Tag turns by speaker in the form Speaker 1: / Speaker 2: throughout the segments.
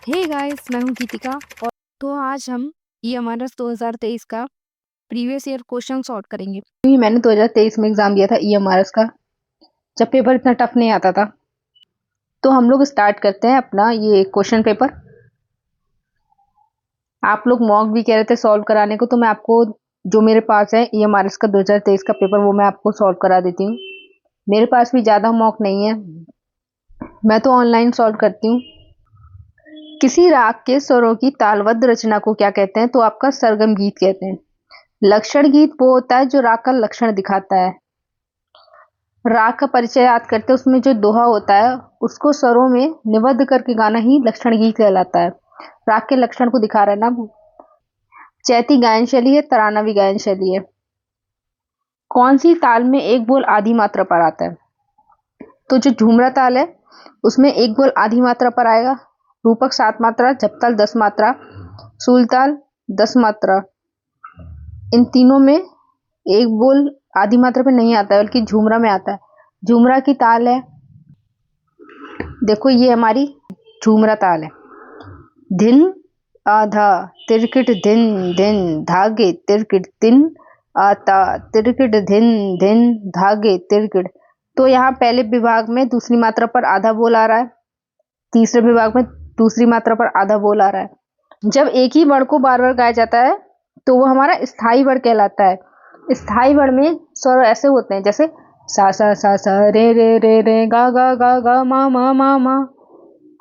Speaker 1: Hey guys, मैं हूँ गीतिका। और तो आज हम EMRS 2023 का प्रीवियस ईयर क्वेश्चन सॉल्व करेंगे।
Speaker 2: मैंने 2023 में एग्जाम दिया था EMRS का, जब पेपर इतना टफ नहीं आता था। तो हम लोग स्टार्ट करते हैं अपना ये क्वेश्चन पेपर। आप लोग मॉक भी कह रहे थे सॉल्व कराने को, तो मैं आपको जो मेरे पास है EMRS का 2023 का पेपर, वो मैं आपको सॉल्व करा देती हूँ। मेरे पास भी ज़्यादा मॉक नहीं है, मैं तो ऑनलाइन सॉल्व करती हूँ। किसी राग के स्वरों की तालबद्ध रचना को क्या कहते हैं? तो आपका सरगम गीत कहते हैं। लक्षण गीत वो होता है जो राग का लक्षण दिखाता है। राग का परिचय याद करते, उसमें जो दोहा होता है उसको स्वरों में निबद्ध करके गाना ही लक्षण गीत कहलाता है। राग के लक्षण को दिखा रहा है ना। चैती गायन शैली है, तराना भी गायन शैली है। कौन सी ताल में एक बोल आधी मात्रा पर आता है? तो जो झूमरा ताल है उसमें एक बोल आधी मात्रा पर आएगा। रूपक 7 मात्रा, जपताल 10 मात्रा, सूलताल 10 मात्रा। इन तीनों में एक बोल आधी मात्रा पे नहीं आता है, बल्कि झूमरा में आता है। झूमरा की ताल है, देखो ये हमारी झूमरा ताल है। धिन आधा तिरकिट धिन धिन धागे तिरकिट तिन आता तिरकिट धिन धिन धागे तिरकिट। तो यहाँ पहले विभाग में दूसरी मात्रा पर आधा बोल आ रहा है, तीसरे विभाग में दूसरी मात्रा पर आधा बोल आ रहा है। जब एक ही वर्ण को बार बार गाया जाता है तो वो हमारा स्थाई वर्ण कहलाता है। स्थाई वर्ण में स्वर ऐसे होते हैं, जैसे सा सा सा सा रे रे गा गा गा गा मा मा मा मा।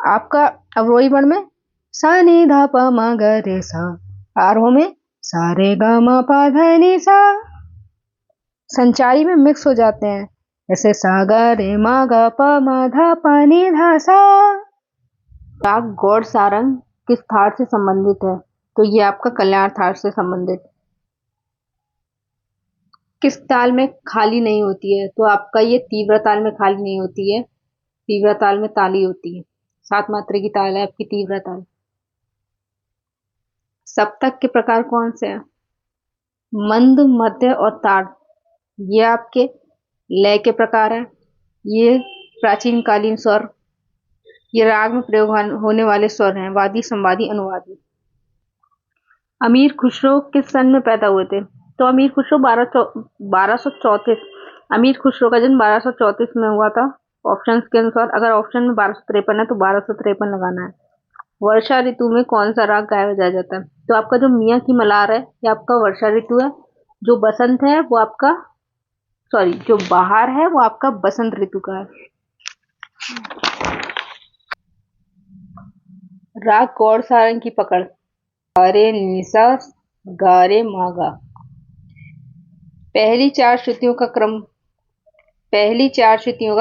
Speaker 2: आपका अवरोही वर्ण में सा नी धा प म ग रे सा। आरोह में सा रे ग म प ध नि सा। संचारी में मिक्स हो जाते हैं, जैसे सा ग रे म ग प म ध प नि धा सा। राग गौड़ सारंग किस थाट से संबंधित है? तो ये आपका कल्याण थाट से संबंधित। किस ताल में खाली नहीं होती है? तो आपका ये तीव्र ताल में खाली नहीं होती है, तीव्र ताल में ताली होती है। 7 मात्रा की ताल है आपकी तीव्र ताल। सप्तक के प्रकार कौन से हैं? मंद, मध्य और ताड़। ये आपके लय के प्रकार हैं। ये प्राचीन कालीन स्वर, ये राग में प्रयोग होने वाले स्वर हैं, वादी, संवादी, अनुवादी। अमीर खुसरो किस सन में पैदा हुए थे? तो अमीर खुसरो 1234। अमीर खुसरो का जन्म 1234 में हुआ था। ऑप्शंस के अनुसार, अगर ऑप्शन में 1253 है तो 1253 लगाना है। वर्षा ऋतु में कौन सा राग गाया बजाया जाता है? तो आपका जो मियाँ की मलार है ये आपका वर्षा ऋतु है। जो बसंत है वो आपका, सॉरी, जो बहार है वो आपका बसंत ऋतु का है। राग गौड़ सारंग की पकड़, अरे निसा गारे मागा। पहली चार श्रुतियों का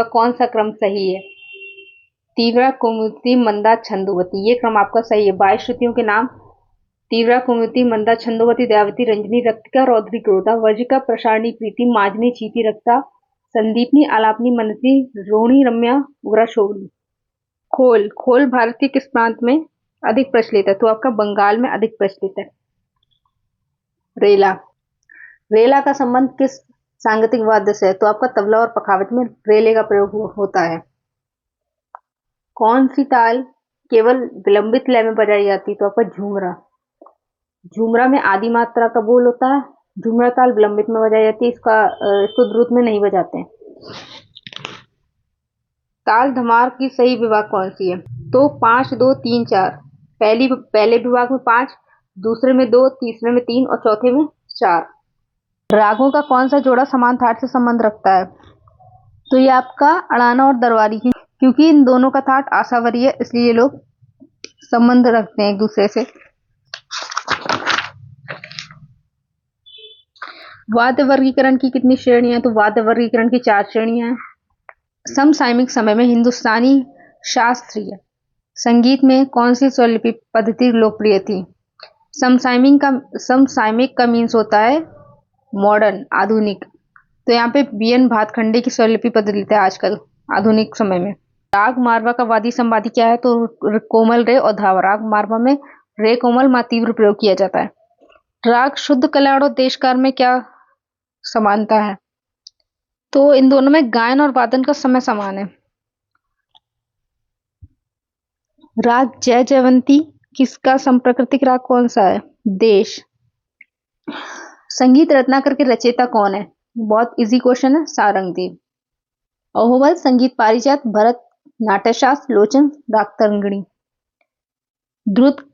Speaker 2: कौन सा क्रम सही है? तीव्रा, कुमुदी, मंदा, छंदोवती। ये क्रम आपका सही है। 22 श्रुतियों के नाम: तीव्रा, कुमुदी, मंदा, छंदोवती, दयावती, रंजनी, रक्तिका, रौद्री, क्रोधा, वर्जिका, प्रसारणी, प्रीति, माजनी, चीती, रक्ता, संदीपनी, आलापनी, मनसी, रोहिणी, रम्या, उग्रा, शोभनी। खोल, खोल भारत के किस प्रांत में अधिक प्रचलित है? तो आपका बंगाल में अधिक प्रचलित है। रेला, रेला का संबंध किस सांगीतिक वाद्य से है? तो आपका तबला और पखावज में रेले का प्रयोग होता है। कौन सी ताल केवल विलंबित लय में बजाई जाती है? तो आपका झूमरा। झूमरा में आदि मात्रा का बोल होता है। झूमरा ताल विलंबित में बजाई जाती है, इसको द्रुत में नहीं बजाते हैं। ताल धमार की सही विभाग कौन सी है? तो 5, 2, 3, 4। पहले विभाग में 5, दूसरे में 2, तीसरे में 3 और चौथे में 4। रागों का कौन सा जोड़ा समान थाट से संबंध रखता है? तो ये आपका अड़ाना और दरबारी, क्योंकि इन दोनों का थाट आशावरी है, इसलिए ये लोग संबंध रखते हैं एक दूसरे से। वाद्य वर्गीकरण की कितनी श्रेणियां? तो वाद्य वर्गीकरण की 4 श्रेणियां हैं। समसामयिक समय में हिंदुस्तानी शास्त्रीय संगीत में कौन सी स्वरलिपि पद्धति लोकप्रिय थी? समसामयिक का मीन्स होता है मॉडर्न, आधुनिक। तो यहाँ पे बीएन भातखंडे की स्वरलिपि पद्धति है आजकल आधुनिक समय में। राग मारवा का वादी संवादी क्या है? तो कोमल रे और धावा। राग मारवा में रे कोमल मा तीव्र प्रयोग किया जाता है। राग शुद्ध कल्याण और देशकार में क्या समानता है? तो इन दोनों में गायन और वादन का समय समान है। राग जय जयवंती किसका संप्राकृतिक राग कौन सा है? देश। संगीत रत्नाकर के रचयिता कौन है? बहुत इजी क्वेश्चन है, सारंगदेव। अहोबल, संगीत पारिजात, भरत, नाट्यशास्त्र, लोचन, राग तरंगिणी। द्रुत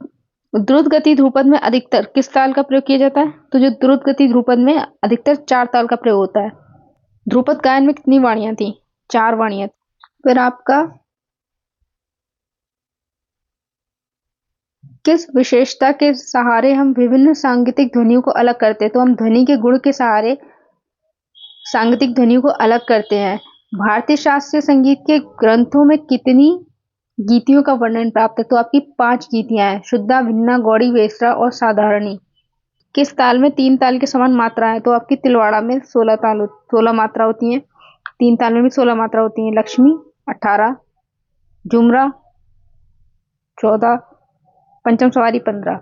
Speaker 2: द्रुत गति ध्रुपद में अधिकतर किस ताल का प्रयोग किया जाता है? तो जो द्रुत गति ध्रुपद में अधिकतर 4 ताल का प्रयोग होता है। ध्रुपद गायन में कितनी वाणियां थी? 4 वाणियां। फिर आपका किस विशेषता के सहारे हम विभिन्न सांगीतिक ध्वनियों को अलग करते हैं? तो हम ध्वनि के गुण के सहारे सांगीतिक ध्वनियों को अलग करते हैं। भारतीय शास्त्रीय संगीत के ग्रंथों में कितनी गीतियों का वर्णन प्राप्त है? तो आपकी 5 गीतियां हैं, शुद्धा, भिन्ना, गौड़ी, वेसरा और साधारणी। किस ताल में 3 ताल के समान मात्रा है? तो आपकी तिलवाड़ा में 16 मात्रा होती हैं। 3 ताल में भी 16 मात्रा होती हैं। लक्ष्मी 18, झुमरा 14, पंचम सवारी 15।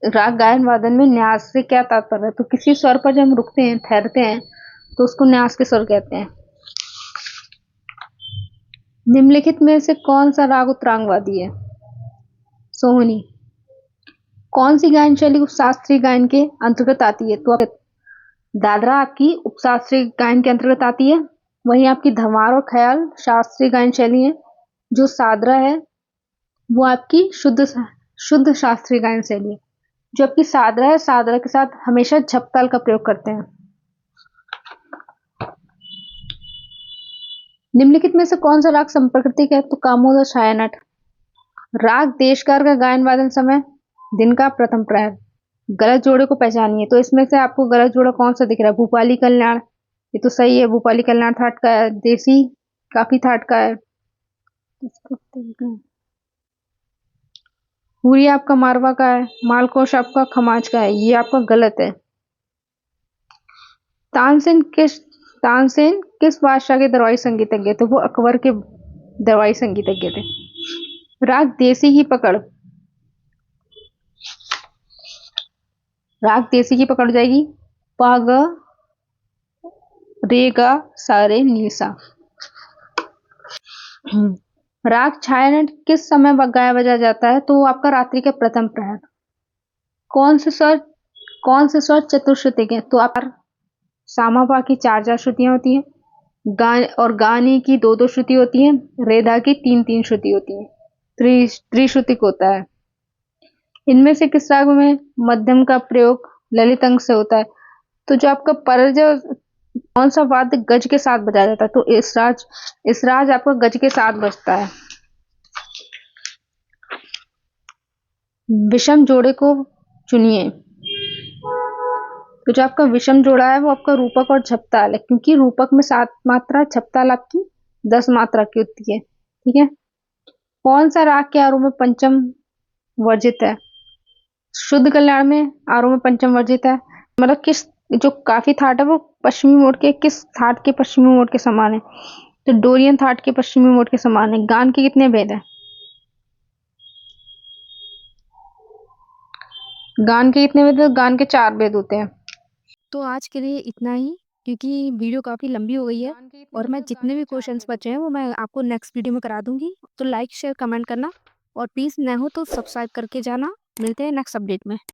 Speaker 2: राग गायन वादन में न्यास से क्या तात्पर्य है? तो किसी स्वर पर जब हम रुकते हैं, ठहरते हैं, तो उसको न्यास के स्वर कहते हैं। निम्नलिखित में से कौन सा राग उत्तरांगवादी है? सोहनी। कौन सी गायन शैली उपशास्त्रीय गायन के अंतर्गत आती है? तो दादरा आपकी उपशास्त्रीय गायन के अंतर्गत आती है। वहीं आपकी धमार और ख्याल शास्त्रीय गायन शैली है। जो सादरा है वो आपकी शुद्ध शास्त्रीय गायन शैली है। जो आपकी सादरा है, सादरा के साथ हमेशा झपताल का प्रयोग करते हैं। निम्नलिखित में से कौन सा राग संप्राकृतिक है? तो कामोद, छायानट। राग देशकार का गायन वादन समय दिन का प्रथम प्रहर। गलत जोड़े को पहचानिए। तो इसमें से आपको गलत जोड़ा कौन सा दिख रहा है? भूपाली कल्याण, ये तो सही है, भूपाली कल्याण थाट का है। देसी काफी थाट का है। पूरी आपका मारवा का है। मालकोश आपका खमाज का है, ये आपका गलत है। तानसेन किस बादशाह के दरबारी संगीतज्ञ थे? वो अकबर के दरबारी संगीतज्ञ थे। राग देसी की पकड़, राग देसी की पकड़ जाएगी पा ग रे गा सा रे नी सा। राग छायानट किस समय गाया बजा जाता है? तो वो आपका रात्रि के प्रथम प्रहर। कौन से स्वर चतुश्रुति के? तो आप सामापा की 4 श्रुतियां होती हैं। गाने की 2 श्रुति होती हैं। रेधा की 3 श्रुति होती हैं। त्रिश्रुतिक होता है। इनमें से किस राग में मध्यम का प्रयोग ललित अंग से होता है? तो जो आपका परज, कौन सा वाद्य गज के साथ बजाया जाता है? तो इस राज आपका गज के साथ बजता है। विषम जोड़े को चुनिए। तो जो आपका विषम जोड़ा है वो आपका रूपक और झपताल है, क्योंकि रूपक में 7 मात्रा, झपताल आपकी 10 मात्रा की होती है। ठीक है। कौन सा राग के आरोह में पंचम वर्जित है? शुद्ध कल्याण में आरोह में पंचम वर्जित है। मतलब किस जो काफी थाट है वो पश्चिमी मोड के किस थाट के पश्चिमी मोड के समान है? तो डोरियन थाट के पश्चिमी मोड के समान है। गान के कितने भेद हैं? गान के कितने भेद? गान के 4 भेद होते हैं।
Speaker 1: तो आज के लिए इतना ही, क्योंकि वीडियो काफ़ी लंबी हो गई है और मैं जितने भी क्वेश्चंस बचे हैं वो मैं आपको नेक्स्ट वीडियो में करा दूंगी। तो लाइक शेयर कमेंट करना और प्लीज़ नए हो तो सब्सक्राइब करके जाना। मिलते हैं नेक्स्ट अपडेट में।